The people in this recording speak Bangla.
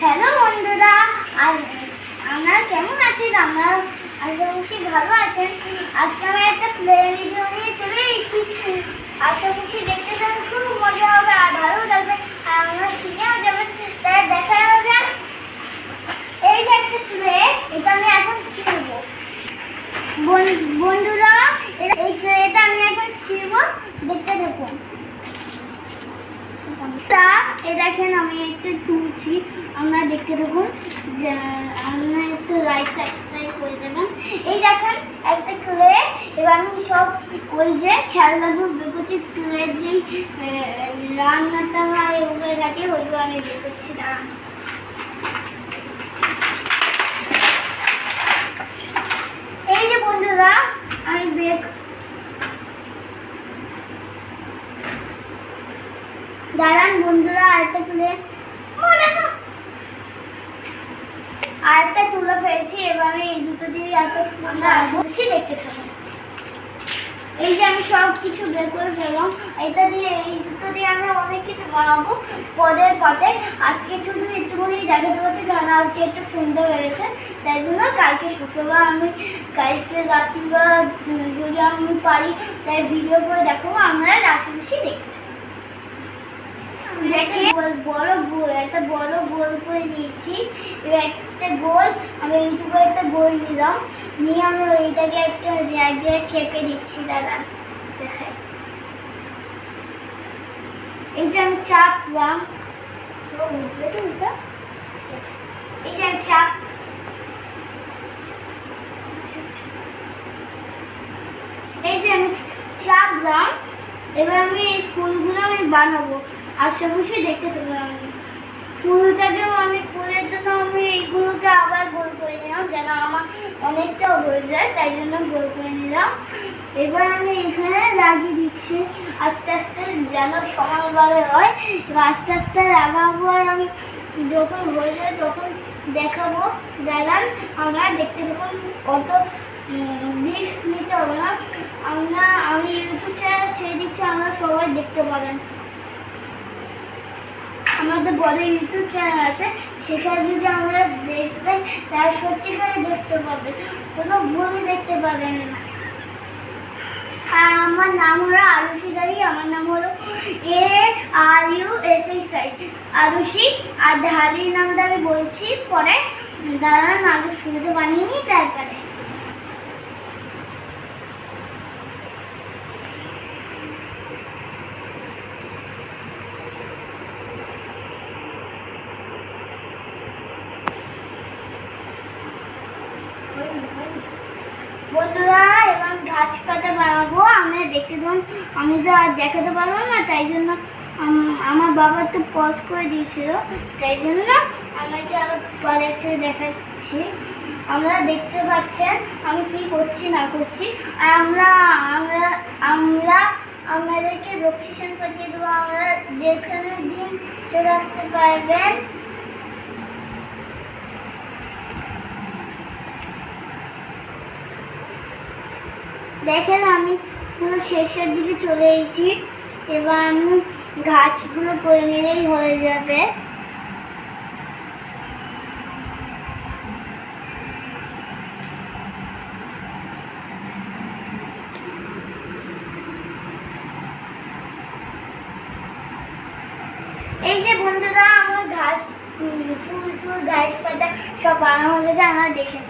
হ্যালো বন্ধুরা, আপনারা কেমন আছেন? আমরা আশা করছি ভালো আছেন। আজকে আমি একটা প্লে ভিডিও নিয়ে চলে এসেছি। আশা করছি দেখতে থাকুন, খুব মজা হবে আর ভালো লাগবে, আর আমরা শিখেও যাবেন। তাই দেখা যাক। এই যে একটা প্লে, এটা আমি এখন ছিঁড়ব। বন্ধুরা, এই প্লেটা আমি এখন ছিঁড়ব, দেখতে থাকুন। এই দেখেন আমি একটু তুলছি, আপনারা দেখতে থাকুন। যে আপনারা একটু লাইক সাবস্ক্রাইব করে দেবেন। এই দেখেন একটা ক্লে, এবার আমি সব ওই যে খেলনাগুলো বের করছি। ক্লের যেই রান্নাটা হয় ওগুলো থাকে, ওইগুলো আমি বের করছি না। এই যে বন্ধুরা, আমি বের দাঁড়ান বন্ধুরা, আরেকটা তুলে তুলে ফেলছি। এবার আমি এই দুটো দিয়ে বসে দেখতে থাকবো। এই যে আমি সব কিছু বের করে ফেললাম। এটা দিয়ে, এই দুটো দিয়ে আমি অনেক কিছু বানাবো পদের পাতে। আজকে শুধু একটুখানি দেখাতে পারছি, কারণ আজকে একটু সুন্দর হয়েছে। তাই জন্য কালকে শুক্রবার, আমি কালকে রাত্রিবেলা যদি আমি পারি তাই ভিডিও করে দেখাবো। আপনারা আশেপাশে দেখতে দেখে বড় গোল, একটা বড় গোল করে নিয়েছি। এবার একটা গোল আমি এইটুকু একটা গোল নিলাম, নিয়ে আমি ওইটাকে একটা জায়গায় চেপে দিচ্ছি। দাদা দেখাই, এই যে আমি চাপলাম, এই যে আমি এই যে আমি চাপলাম। এবার আমি এই ফুলগুলো আমি বানাবো। আশেপাশে দেখতে থাকবো। আমি ফুলটাকেও, আমি ফুলের জন্য আমি এইগুলোকে আবার গোল করে নিলাম, যেন আমার অনেকটা হয়ে যায়, তাই জন্য গোল করে নিলাম। এবার আমি এখানে লাগিয়ে দিচ্ছি আস্তে আস্তে, যেন সমানভাবে হয়। এবার আস্তে আস্তে লাগাবো, আর আমি যখন হয়ে যায় তখন দেখাবো। দাঁড়ান, আমরা দেখতে থাকুন। কত রিস্ক নিতে হবে না। আমি ইউটিউব চ্যানেল ছেড়ে দিচ্ছি, আমরা সবাই দেখতে পারেন। আমাদের বড় ইউটিউব চ্যানেল আছে, সেখানে যদি আমরা দেখবেন তারা সত্যিকারে দেখতে পাবেন, কোনো ভুলই দেখতে পাবেন না। আর আমার নাম হলো আরুষি দাঁড়ি। আমার নাম হলো ARUSHI আরুষি। আর ঢালির নামটা আমি বলছি পরে, দাঁড়ান আগে শুরুতে বানিয়ে নিই তারপরে। বন্ধুরা, এবার ঘাস পাতা বানাবো। আপনারা দেখতে থাকুন। আমি তো আর দেখাতে পারবো না, তাই জন্য আমার বাবা তো পজ করে দিয়েছিল, তাই জন্য আমাকে আবার পরে থেকে দেখাচ্ছি। আপনারা দেখতে পাচ্ছেন আমি কি করছি না করছি। আর আমরা আমরা আমরা আপনাদেরকে লোকেশন পাঠিয়ে দেবো, আমরা যেখানে দিন চলে আসতে পারবেন। দেখেন আমি পুরো শেষের দিকে চলে এসেছি। এবার আমি গাছগুলো করে নিলেই হয়ে যাবে। এই যে বন্ধুরা, আমার ফুল গাছ পাতা সব বানানো হয়ে গেছে, আপনারা দেখেন।